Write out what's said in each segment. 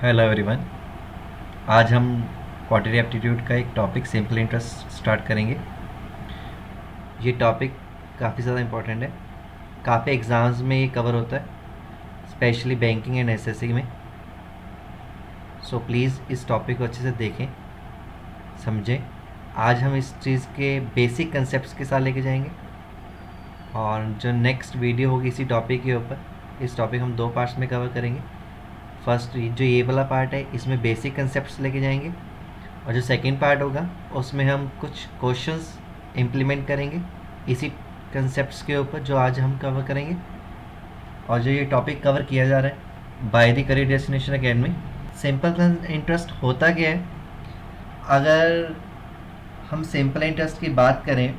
Hello everyone. आज हम quarterly aptitude का एक टॉपिक सिंपल इंटरेस्ट स्टार्ट करेंगे। ये टॉपिक काफ़ी ज़्यादा इम्पोर्टेंट है, काफ़ी एग्ज़ाम्स में ये कवर होता है, स्पेशली बैंकिंग एंड एसएससी में। सो प्लीज़ इस टॉपिक को अच्छे से देखें, समझें। आज हम इस चीज़ के बेसिक कंसेप्ट्स के साथ लेके जाएंगे और जो नेक्स्ट वीडियो होगी इसी टॉपिक के ऊपर, इस टॉपिक हम 2 पार्ट्स में कवर करेंगे। फर्स्ट जो ये वाला पार्ट है इसमें बेसिक कंसेप्ट्स लेके जाएंगे और जो सेकंड पार्ट होगा उसमें हम कुछ क्वेश्चंस इम्प्लीमेंट करेंगे इसी कंसेप्ट्स के ऊपर जो आज हम कवर करेंगे। और जो ये टॉपिक कवर किया जा रहा है by the career destination academy. Simple interest होता क्या है? अगर हम सिंपल इंटरेस्ट की बात करें,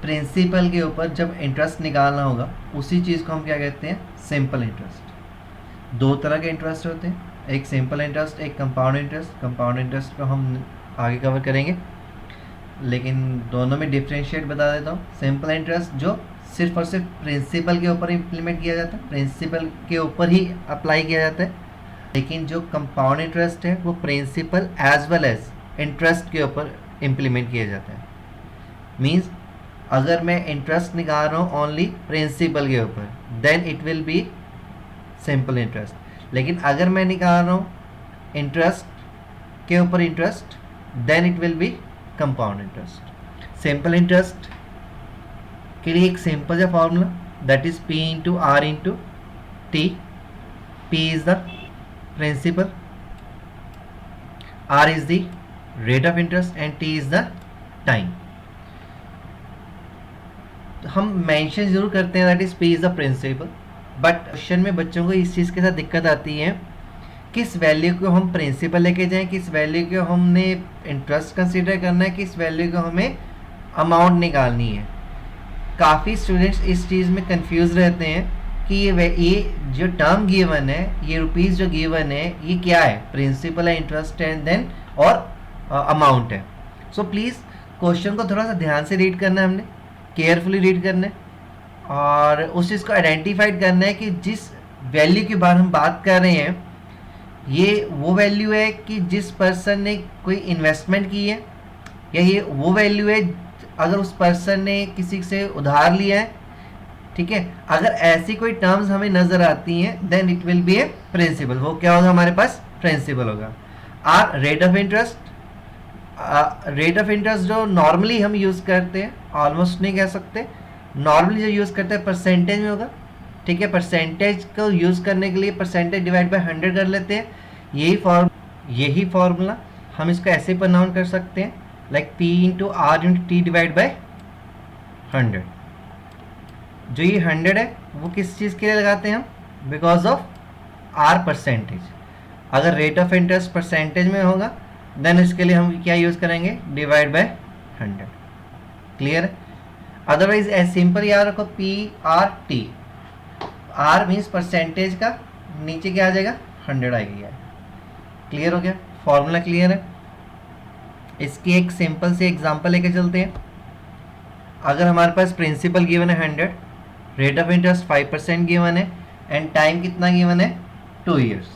प्रिंसिपल के ऊपर जब इंटरेस्ट निकालना होगा उसी चीज़ को हम क्या कहते हैं? Simple interest. 2 तरह के इंटरेस्ट होते हैं, एक सिंपल इंटरेस्ट, एक कंपाउंड इंटरेस्ट। कंपाउंड इंटरेस्ट को हम आगे कवर करेंगे, लेकिन दोनों में डिफरेंशिएट बता देता हूँ। सिंपल इंटरेस्ट जो सिर्फ और सिर्फ प्रिंसिपल के ऊपर इम्प्लीमेंट किया जाता है, प्रिंसिपल के ऊपर ही अप्लाई किया जाता है। लेकिन जो कंपाउंड इंटरेस्ट है वो principal as well as interest के ऊपर इम्प्लीमेंट किया जाता है। मीन्स अगर मैं इंटरेस्ट निकाल रहा हूँ ओनली प्रिंसिपल के ऊपर, then it will be simple interest. लेकिन अगर मैं निकाल रहा हूँ इंटरेस्ट के ऊपर interest, then it will be compound interest. Simple interest के लिए एक सिंपल सा formula, that is P into R into T. P is the principal, R is the rate of interest and T is the time. हम mention जरूर करते हैं that is P is the principal, but question में बच्चों को इस चीज़ के साथ दिक्कत आती है, किस वैल्यू को हम प्रिंसिपल लेके जाएं, किस वैल्यू को हमने इंटरेस्ट कंसीडर करना है, किस वैल्यू को हमें अमाउंट निकालनी है। काफ़ी स्टूडेंट्स इस चीज़ में कंफ्यूज रहते हैं कि ये जो टर्म गिवन है, ये रुपीज़ जो गिवन है, ये क्या है? प्रिंसिपल है, इंटरेस्ट है, देन और अमाउंट है। सो प्लीज़ क्वेश्चन को थोड़ा सा ध्यान से रीड करना है, हमने केयरफुली रीड करना है और उस चीज़ को आइडेंटिफाइड करना है कि जिस वैल्यू की बात हम बात कर रहे हैं ये वो वैल्यू है कि जिस पर्सन ने कोई इन्वेस्टमेंट की है, या ये वो वैल्यू है अगर उस पर्सन ने किसी से उधार लिया है। ठीक है, अगर ऐसी कोई टर्म्स हमें नज़र आती हैं then it will be a principal. वो क्या होगा? हमारे पास प्रिंसिपल होगा। R rate of interest, rate of interest जो नॉर्मली हम यूज़ करते हैं, ऑलमोस्ट नहीं कह सकते, नॉर्मली जो यूज़ करते हैं परसेंटेज में होगा। ठीक है, परसेंटेज को यूज़ करने के लिए परसेंटेज डिवाइड बाय 100 कर लेते हैं। यही फॉर्मूला हम इसको ऐसे प्रोनाउंस कर सकते हैं, like P into R into T divide by 100। जो ये 100 है वो किस चीज़ के लिए लगाते हैं हम? Because of R percentage. अगर रेट ऑफ इंटरेस्ट परसेंटेज में होगा देन इसके लिए हम क्या यूज़ करेंगे? Divide by 100। क्लियर है? अदरवाइज एज सिंपल याद रखो, P R T. R means percentage का, नीचे क्या आ जाएगा? 100 आएगी यार। क्लियर हो गया? फॉर्मूला क्लियर है? इसकी एक सिंपल से एग्जांपल लेके चलते हैं। अगर हमारे पास प्रिंसिपल गिवन है 100, रेट ऑफ इंटरेस्ट 5% गिवन है एंड टाइम कितना गिवन है? 2 ईयर्स।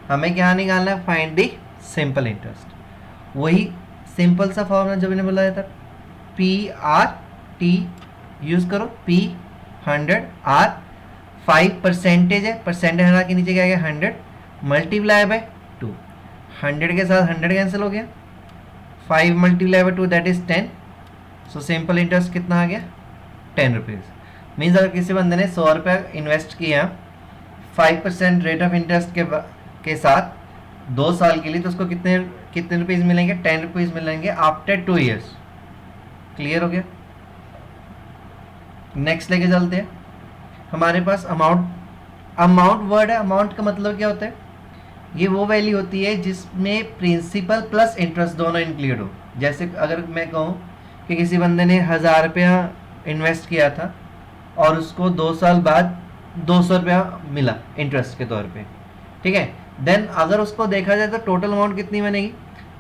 हमें क्या निकालना है? Find the simple interest. वही सिंपल सा फॉर्मूला जो मैंने बताया था, पी आर टी यूज़ करो। पी 100, आर 5% है, परसेंटेज हटा के नीचे क्या गया? 100 मल्टीप्लाई बाय 2। 100 के साथ 100 कैंसिल हो गया, 5 multiply by 2 that is 10। So simple interest कितना आ गया? 10 रुपीज़। मीन्स अगर किसी बंदे ने 100 रुपये इन्वेस्ट किया 5% रेट ऑफ इंटरेस्ट के साथ 2 साल के लिए, तो उसको कितने रुपीज़ मिलेंगे? 10 रुपीज़ मिलेंगे आफ्टर 2 ईयर्स। क्लियर हो गया? नेक्स्ट लेके चलते हैं। हमारे पास अमाउंट वर्ड है। अमाउंट का मतलब क्या होता है? ये वो वैल्यू होती है जिसमें प्रिंसिपल प्लस इंटरेस्ट दोनों इंक्लूड हो। जैसे अगर मैं कहूँ कि किसी बंदे ने 1000 रुपया इन्वेस्ट किया था और उसको 2 साल बाद 200 रुपया मिला इंटरेस्ट के तौर पे। ठीक है, देन अगर उसको देखा जाए तो टोटल अमाउंट कितनी बनेगी?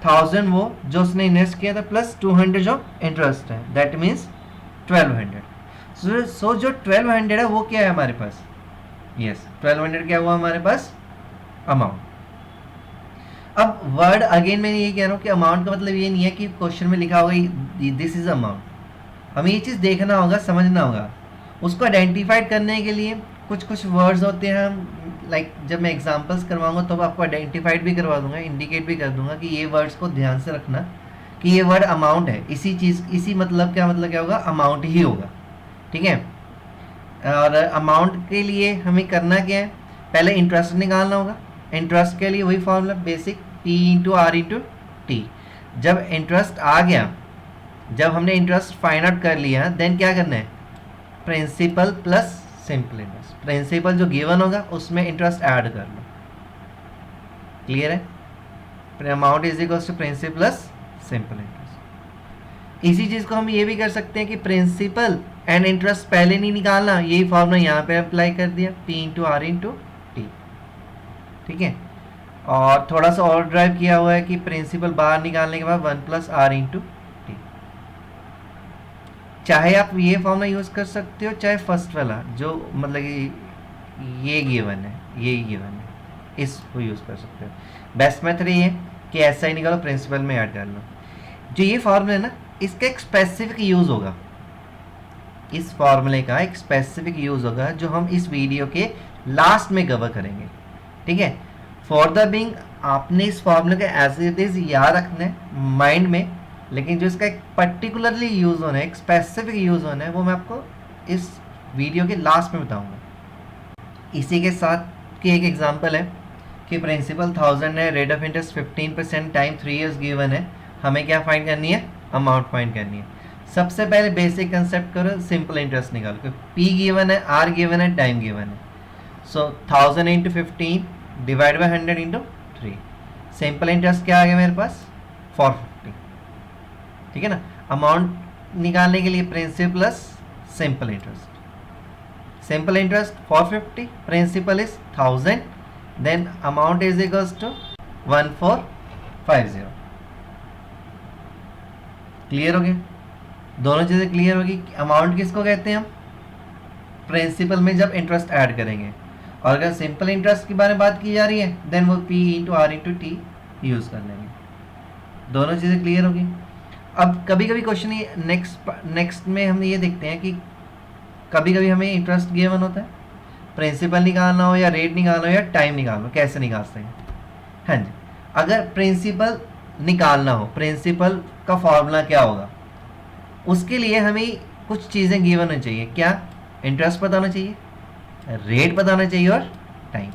1000 वो जो उसने इन्वेस्ट किया था प्लस 200 जो इंटरेस्ट है, दैट मीन्स 1200। सो जो 1200 है वो क्या है हमारे पास? यस, 1200 क्या हुआ हमारे पास? अमाउंट। अब वर्ड अगेन मैं ये कह रहा हूँ कि अमाउंट का मतलब ये नहीं है कि क्वेश्चन में लिखा होगा दिस इज अमाउंट। हमें ये चीज़ देखना होगा, समझना होगा। उसको आइडेंटिफाइड करने के लिए कुछ कुछ वर्ड्स होते हैं, हम लाइक जब मैं एग्जांपल्स करवाऊंगा तो आपको आइडेंटिफाइड भी करवा दूंगा, इंडिकेट भी कर दूंगा कि ये वर्ड्स को ध्यान से रखना कि ये वर्ड अमाउंट है। इसी चीज़, इसी मतलब क्या होगा, अमाउंट ही होगा। ठीक है। और अमाउंट के लिए हमें करना क्या है, पहले इंटरेस्ट निकालना होगा। इंटरेस्ट के लिए वही formula basic, P into R into T. जब इंटरेस्ट आ गया, जब हमने इंटरेस्ट फाइंड आउट कर लिया, देन क्या करना है, principal plus simple interest. Principal जो गिवन होगा उसमें इंटरेस्ट ऐड कर लो। क्लियर है। Amount is equal to principal plus simple interest. इसी चीज को हम ये भी कर सकते हैं कि प्रिंसिपल एंड इंटरेस्ट पहले नहीं निकालना, यही फॉर्मूला यहाँ पे अप्लाई कर दिया, P into R into T. ठीक है। और थोड़ा सा और ड्राइव किया हुआ है कि प्रिंसिपल बाहर निकालने के बाद 1 प्लस आर इंटू टी। चाहे आप ये फॉर्मूला यूज कर सकते हो, चाहे फर्स्ट वाला जो मतलब कि ये गिवन है, ये गिवन है, इसको यूज कर सकते हो। बेस्ट मेथड ये है कि ऐसा ही निकालो, प्रिंसिपल में ऐड कर लो। जो ये फॉर्मूला है ना, इसका एक स्पेसिफिक यूज होगा, इस फॉर्मूले का एक स्पेसिफिक यूज होगा जो हम इस वीडियो के लास्ट में कवर करेंगे। ठीक है। फॉर द बिंग आपने इस फॉर्मूले का एज इट इज याद रखना है माइंड में, लेकिन जो इसका एक पर्टिकुलरली यूज होना है, एक स्पेसिफिक यूज होना है, वो मैं आपको इस वीडियो के लास्ट में बताऊंगा। इसी के साथ की एक एग्जांपल है कि प्रिंसिपल 1000 है, rate of interest 15%, time 3 years given है। हमें क्या फाइंड करनी है, अमाउंट फाइंड करनी है। सबसे पहले बेसिक कंसेप्ट करो, सिंपल इंटरेस्ट निकालो। P गिवन है, R गिवन है, टाइम गिवन है। सो 1000 into 15 divide by 100 into 3। Simple interest क्या आ गया मेरे पास, 450। ठीक है ना। अमाउंट निकालने के लिए principal plus simple interest. Simple interest 450, principal is 1000, then amount is equals to 1450। Clear हो गया, दोनों चीजें क्लियर होगी। अमाउंट किसको कहते हैं हम, प्रिंसिपल में जब इंटरेस्ट ऐड करेंगे। और अगर सिंपल इंटरेस्ट के बारे में बात की जा रही है, देन वो P into R into T use कर लेंगे। दोनों चीजें क्लियर होगी। अब कभी कभी क्वेश्चन ये नेक्स्ट में हम ये देखते हैं कि कभी कभी हमें इंटरेस्ट गिवन होता है, प्रिंसिपल निकालना हो या रेट निकालना हो या टाइम निकालना हो, कैसे निकालते हैं। हाँ जी, अगर प्रिंसिपल निकालना हो, प्रिंसिपल का फॉर्मूला क्या होगा, उसके लिए हमें कुछ चीज़ें गिवन होनी चाहिए। क्या, इंटरेस्ट पता होना चाहिए, रेट पता होना चाहिए और टाइम।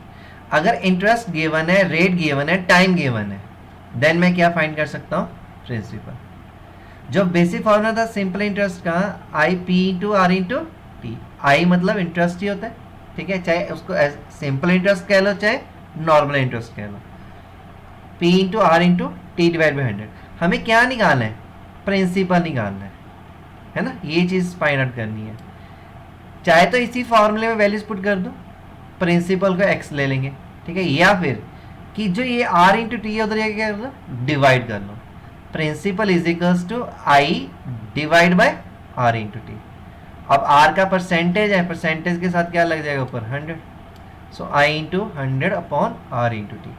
अगर इंटरेस्ट गिवन है, रेट गिवन है, टाइम गिवन है, देन मैं क्या फाइंड कर सकता हूँ, प्रिंसिपल। जो बेसिक फॉर्मूला था सिंपल इंटरेस्ट का, I P into R into T. I मतलब इंटरेस्ट ही होता है। ठीक है, चाहे उसको सिंपल इंटरेस्ट कह लो चाहे नॉर्मल इंटरेस्ट कह लो। P into R into T divide by 100। हमें क्या निकालना है, प्रिंसिपल निकालना है ना। ये चीज़ फाइंड आउट करनी है। चाहे तो इसी फॉर्मूले में वैल्यूज पुट कर दो, प्रिंसिपल को एक्स ले लेंगे। ठीक है, या फिर कि जो ये आर इंटू टी है उधर क्या कर लो, डिवाइड कर लो। Principal is equals to I divide by R into T. अब आर का परसेंटेज है, परसेंटेज के साथ क्या लग जाएगा ऊपर, 100। So I into 100 upon R into T.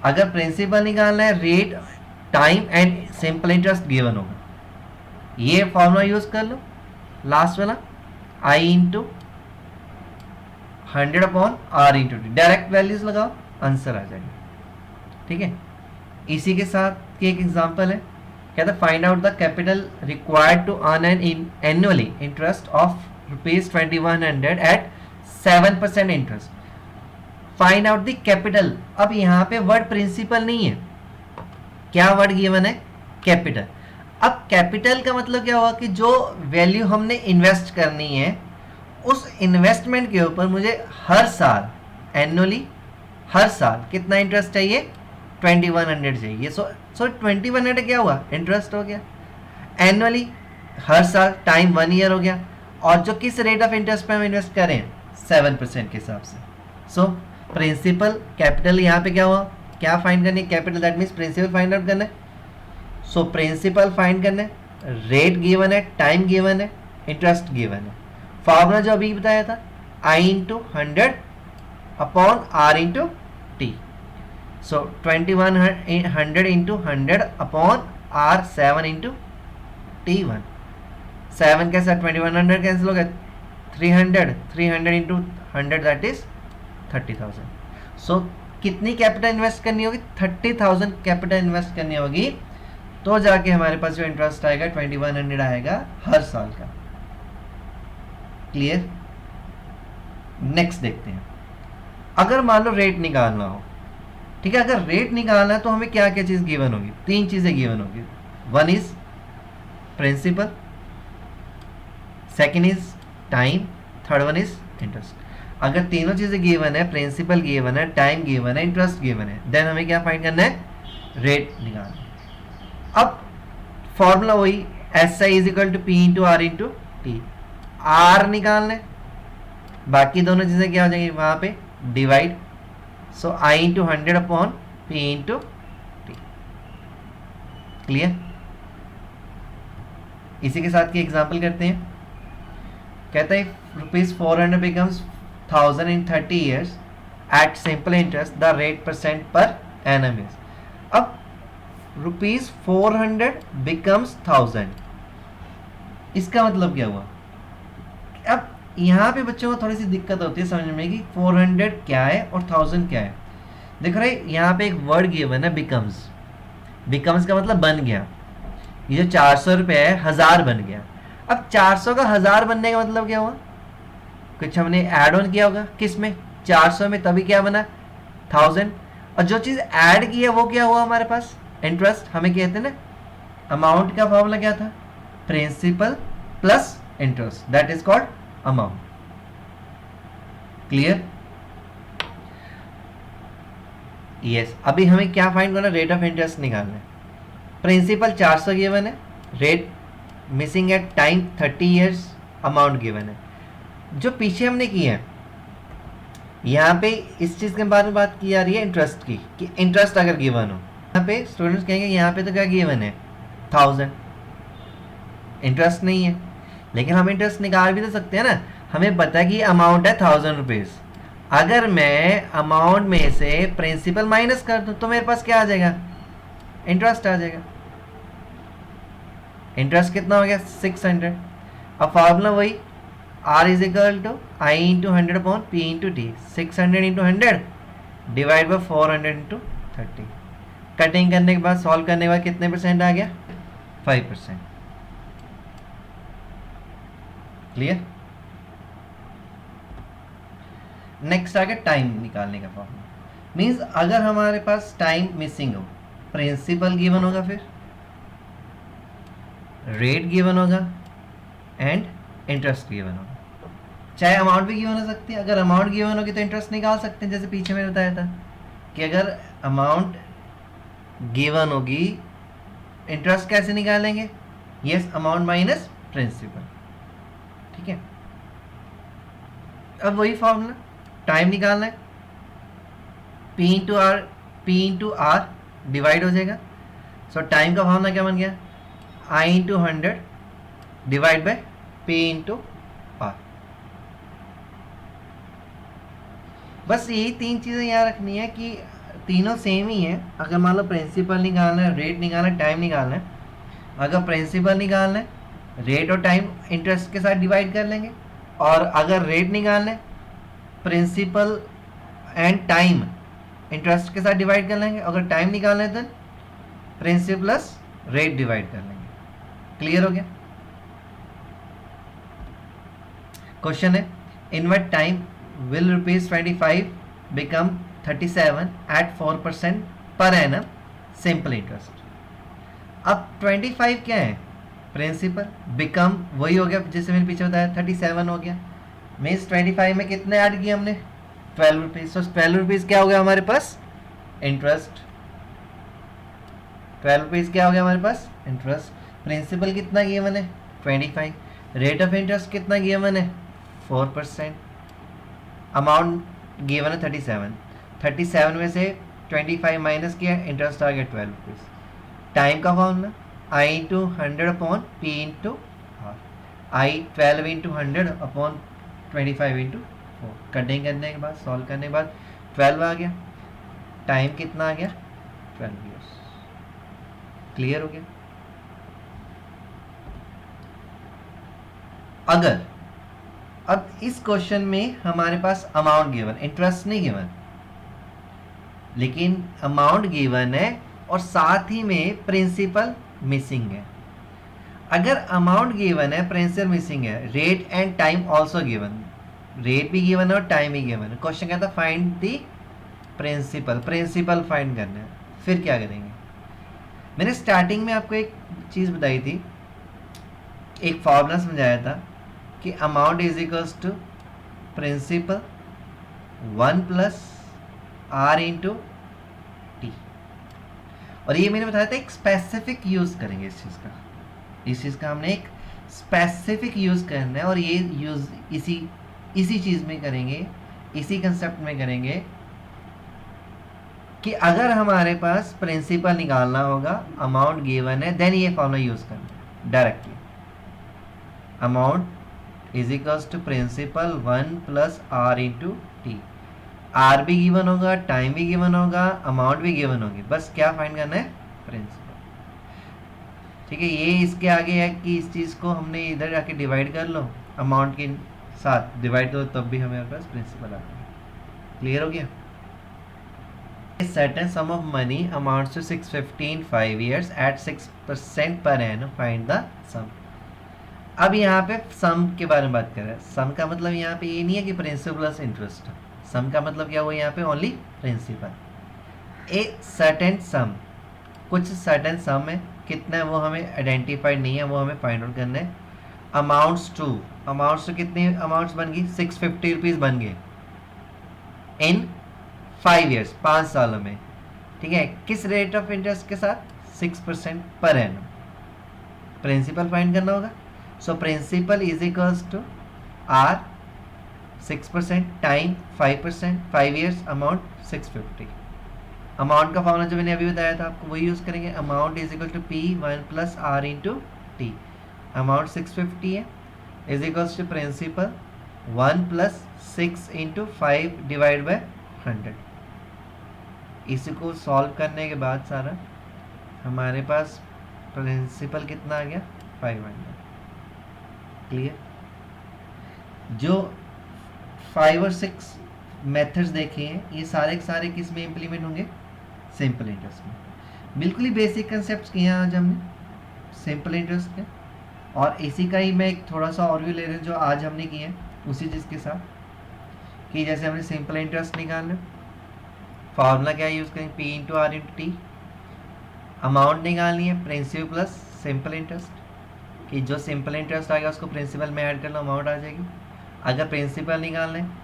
अगर प्रिंसिपल निकालना है, rate, time and simple interest given होगा, ये फॉर्मूला यूज कर लो लास्ट वाला, I into 100 upon R into T. Direct values लगाओ, आंसर आ जाएगा। ठीक है, इसी के साथ की एक एग्जांपल है, कहता है find out the capital required to earn an annually interest of ₹2100 at 7% interest. Find out the capital. अब यहाँ पे वर्ड प्रिंसिपल नहीं है, क्या वर्ड गिवन है, कैपिटल। अब कैपिटल का मतलब क्या हुआ कि जो वैल्यू हमने इन्वेस्ट करनी है, उस इन्वेस्टमेंट के ऊपर मुझे हर साल एनुअली हर साल कितना इंटरेस्ट चाहिए, 2100 चाहिए। सो 2100 क्या हुआ, इंटरेस्ट हो गया एनुअली हर साल, टाइम 1 ईयर हो गया। और जो किस रेट ऑफ इंटरेस्ट पे हम इन्वेस्ट करें, 7% के हिसाब से। सो प्रिंसिपल कैपिटल यहाँ पे क्या हुआ, क्या फाइंड करनी है, capital, that means principal find out करना है। सो प्रिंसिपल फाइंड करना है, रेट गिवन है, टाइम गिवन है, इंटरेस्ट गिवन है। फॉर्मूला जो अभी बताया था, I into 100 upon R into T. So 2100 into 100 upon R 7 into T1. 7 के साथ 2100 कैंसिल हो गया, 300 into 100 that is 30,000. So कितनी कैपिटल इन्वेस्ट करनी होगी, 30,000 कैपिटल इन्वेस्ट करनी होगी, तो जाके हमारे पास जो इंटरेस्ट आएगा 2100 आएगा हर साल का. क्लियर. नेक्स्ट देखते हैं. अगर मान लो रेट निकालना हो, ठीक है, अगर रेट निकालना है तो हमें क्या क्या चीज गिवन होगी, 3 चीजें गिवन होगी. One is principal, second is time, third one is interest. अगर तीनों चीजें गिवन है, प्रिंसिपल गिवन है, टाइम गिवन है, इंटरेस्ट गिवन है, देन हमें क्या फाइंड करना है, रेट निकालना है. अब फॉर्मूला वही S I is equal to P into R into T. R निकालना है, बाकी दोनों चीजें क्या हो जाएंगी वहां पे divide. So I into 100 upon P into T. Clear. इसी के साथ की एग्जाम्पल करते हैं. कहता है ₹400 becomes 1000 in 30 years at simple interest the rate percent per annum is. अब ₹400 becomes 1000, इसका मतलब क्या हुआ. अब यहाँ पे बच्चों को थोड़ी सी दिक्कत होती है समझने में कि 400 क्या है और 1000 क्या है. देख रहे यहाँ पे एक वर्ड गिवन है बिकम्स. बिकम्स का मतलब बन गया. ये जो 400 रुपये है 1000 बन गया. अब 400 का 1000 बनने का मतलब क्या हुआ, कुछ हमने ऐड ऑन किया होगा किस में, 400 में, तभी क्या बना 1000. और जो चीज़ ऐड की है वो क्या हुआ हमारे पास, इंटरेस्ट. हमें कहते हैं ना अमाउंट का फॉर्मूला क्या था, principal plus interest, that is called amount. Clear. Yes. अभी हमें क्या फाइंड करना, रेट ऑफ इंटरेस्ट निकालना है. प्रिंसिपल 400 गिवन है, rate missing at time 30 years, amount given है. जो पीछे हमने किया है यहाँ पे इस चीज के बारे में बात की जा रही है इंटरेस्ट की, कि इंटरेस्ट अगर गिवन हो, यहाँ पे स्टूडेंट्स कहेंगे यहाँ पे तो क्या गिवन है 1000, इंटरेस्ट नहीं है. लेकिन हम इंटरेस्ट निकाल भी तो सकते हैं ना. हमें पता है कि अमाउंट है 1000 रुपीज. अगर मैं अमाउंट में से प्रिंसिपल माइनस कर दूं तो मेरे पास क्या आ जाएगा, इंटरेस्ट आ जाएगा. इंटरेस्ट कितना हो गया 600. अब फॉर्मूला वही R is equal to I into 100 upon P into T. 600 into 100 divide by 400 into 30. Cutting करने के बाद सॉल्व करने के बाद कितने परसेंट आ गया, 5%. क्लियर. नेक्स्ट आ गया टाइम निकालने का फॉर्मूला. मींस अगर हमारे पास टाइम मिसिंग हो, प्रिंसिपल गिवन होगा, फिर रेट गिवन होगा एंड इंटरेस्ट गिवन होगा. चाहे अमाउंट भी गिवन हो सकती है. अगर अमाउंट गिवन होगी तो इंटरेस्ट निकाल सकते हैं, जैसे पीछे मैंने बताया था कि अगर अमाउंट गिवन होगी इंटरेस्ट कैसे निकालेंगे, यस, अमाउंट माइनस प्रिंसिपल. ठीक है. अब वही फॉर्मूला, टाइम निकालना है, P इंटू आर डिवाइड हो जाएगा. सो टाइम का फॉर्मूला क्या बन गया, I into 100 divide by P into R. बस यही 3 चीज़ें यहाँ रखनी है कि तीनों सेम ही है. अगर मान लो प्रिंसिपल निकालना है, रेट निकालना है, टाइम निकालना है. अगर प्रिंसिपल निकालना है, रेट और टाइम इंटरेस्ट के साथ डिवाइड कर लेंगे. और अगर रेट निकालना है, प्रिंसिपल एंड टाइम इंटरेस्ट के साथ डिवाइड कर लेंगे. अगर टाइम निकालना है तो प्रिंसिपल प्लस रेट डिवाइड कर लेंगे. क्लियर हो गया. क्वेश्चन है, in what time will ₹25 become 37 at 4% per annum simple interest. अब 25 क्या है, प्रिंसिपल, बिकम वही हो गया जैसे मैंने पीछे बताया 37 हो गया. मीन्स 25 में कितने ऐड किए हमने, ₹12. सो ₹12 क्या हो गया हमारे पास, इंटरेस्ट. ₹12 क्या हो गया हमारे पास, इंटरेस्ट. प्रिंसिपल कितना गिवन है 25. रेट ऑफ इंटरेस्ट कितना गिवन है 4%. अमाउंट गिवन है 37 में से 25 माइनस किया, इंटरेस्ट आ गया ₹12. टाइम का formula I into 100 upon P into R. I 12 into 100 upon 25 into 4। Cutting करने के बाद, सॉल्व करने के बाद 12 आ गया। टाइम कितना आ गया? 12 ईयर्स। क्लियर हो गया? अगर अब इस क्वेश्चन में हमारे पास अमाउंट गिवन, इंटरेस्ट नहीं गिवन, लेकिन अमाउंट गिवन है और साथ ही में प्रिंसिपल मिसिंग है। अगर अमाउंट गिवन है, प्रिंसिपल मिसिंग है, rate and time also given, rate भी गिवन है और टाइम भी गिवन है, क्वेश्चन कहता है find the principal, principal find करना है। फिर क्या करेंगे? मैंने स्टार्टिंग में आपको एक चीज बताई थी, एक फॉर्मूला समझाया था कि amount is equals to principal 1 plus R into T. और ये मैंने बताया था एक स्पेसिफिक यूज करेंगे इस चीज का, इस चीज का हमने एक स्पेसिफिक यूज करना है और ये यूज इसी चीज में करेंगे, इसी कंसेप्ट में करेंगे कि अगर हमारे पास प्रिंसिपल निकालना होगा, अमाउंट गिवन है, देन ये फॉर्मूला यूज करना है directly. Amount is equals to principal 1 plus R into T. R भी गिवन होगा, टाइम भी गिवन होगा, अमाउंट भी गिवन होगी, बस क्या फाइंड करना है? प्रिंसिपल। ठीक है, ये इसके आगे है कि इस चीज को हमने इधर जाके डिवाइड कर लो, अमाउंट के साथ डिवाइड करो, तब भी हमारे पास प्रिंसिपल आता है। क्लियर हो गया? A certain sum of money amounts to 650 in 5 years at 6% per annum. Find the sum. अब यहाँ पे सम के बारे में बात कर रहे हैं। सम का मतलब यहाँ पे ये नहीं है कि प्रिंसिपल प्लस इंटरेस्ट। सम का मतलब क्या हुआ यहाँ पे? Only principal. A certain sum, कुछ सर्टेन सम है, कितना है वो हमें आइडेंटिफाइड नहीं है, वो हमें फाइंड आउट करना है। अमाउंट्स टू कितने अमाउंट्स बन गई? 650 रुपीज बन गए इन 5 ईयर्स, 5 सालों में। ठीक है, किस रेट ऑफ इंटरेस्ट के साथ? 6% पर एनम। प्रिंसिपल फाइंड करना होगा, so principal is equals to R 6%, time 5%, 5 years, amount 650। Amount का फॉर्मूला जो मैंने अभी बताया था आपको वही यूज करेंगे। Amount is equal to P 1 plus R into T. Amount 650 है, is equals to principal 1 plus 6 into 5 divide by 100। इसी को सॉल्व करने के बाद सारा हमारे पास प्रिंसिपल कितना आ गया? 500। क्लियर? जो 5 और 6 मेथड्स देखे हैं ये सारे के सारे किस में इंप्लीमेंट होंगे? सिंपल इंटरेस्ट में। बिल्कुल ही बेसिक कंसेप्ट किए हैं आज हमने सिंपल इंटरेस्ट के, और इसी का ही मैं एक थोड़ा सा और भी ले रहा हूँ जो आज हमने किए हैं उसी चीज़ के साथ, कि जैसे हमने सिंपल इंटरेस्ट निकालना, फार्मूला क्या यूज़ करेंगे? P into R into T. Amount निकालनी है, प्रिंसिपल प्लस सिंपल इंटरेस्ट, कि जो सिंपल इंटरेस्ट आएगा उसको प्रिंसिपल में ऐड कर लो, अमाउंट आ जाएगी। अगर प्रिंसिपल निकालना है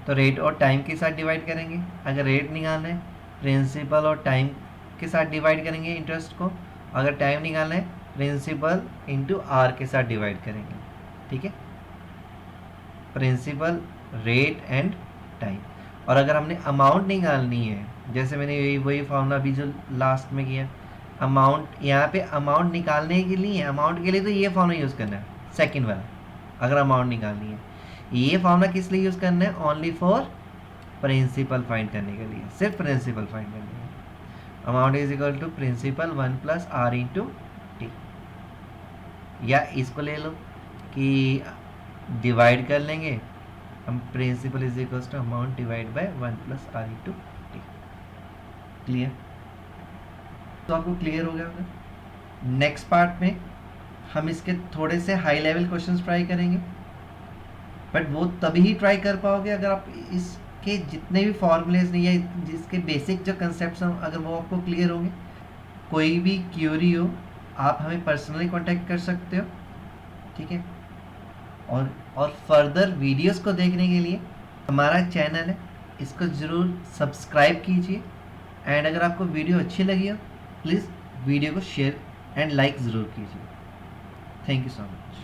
तो रेट और टाइम के साथ डिवाइड करेंगे, अगर रेट निकालना है प्रिंसिपल और टाइम के साथ डिवाइड करेंगे इंटरेस्ट को, अगर टाइम निकालना है प्रिंसिपल इंटू आर के साथ डिवाइड करेंगे। ठीक है, प्रिंसिपल, रेट एंड टाइम। और अगर हमने अमाउंट निकालनी है, जैसे मैंने वही फॉर्मूला अभी जो लास्ट में किया, अमाउंट, यहाँ पे अमाउंट निकालने के लिए, अमाउंट के लिए तो ये फॉर्मूला यूज़ करना है सेकंड वाला। अगर अमाउंट निकालनी है, ये फॉर्मूला किस लिए यूज़ करना है? ओनली फॉर प्रिंसिपल फाइंड करने के लिए, सिर्फ प्रिंसिपल फाइंड करने के लिए। Amount is equal to principal 1 plus R into T. या इसको ले लो कि डिवाइड कर लेंगे हम, principal is equal to amount divide by 1 plus R into T. Clear? तो आपको क्लियर हो गया होगा। नेक्स्ट पार्ट में हम इसके थोड़े से हाई लेवल क्वेश्चंस ट्राई करेंगे, बट वो तभी ही ट्राई कर पाओगे अगर आप इसके जितने भी फॉर्मूलेज नहीं है, जिसके बेसिक जो कंसेप्ट हैं अगर वो आपको क्लियर होंगे। कोई भी क्यूरी हो आप हमें पर्सनली कांटेक्ट कर सकते हो। ठीक है, और फर्दर वीडियोस को देखने के लिए हमारा चैनल है, इसको ज़रूर सब्सक्राइब कीजिए। एंड अगर आपको वीडियो अच्छी लगी हो प्लीज़ वीडियो को शेयर एंड लाइक ज़रूर कीजिए। Thank you so much.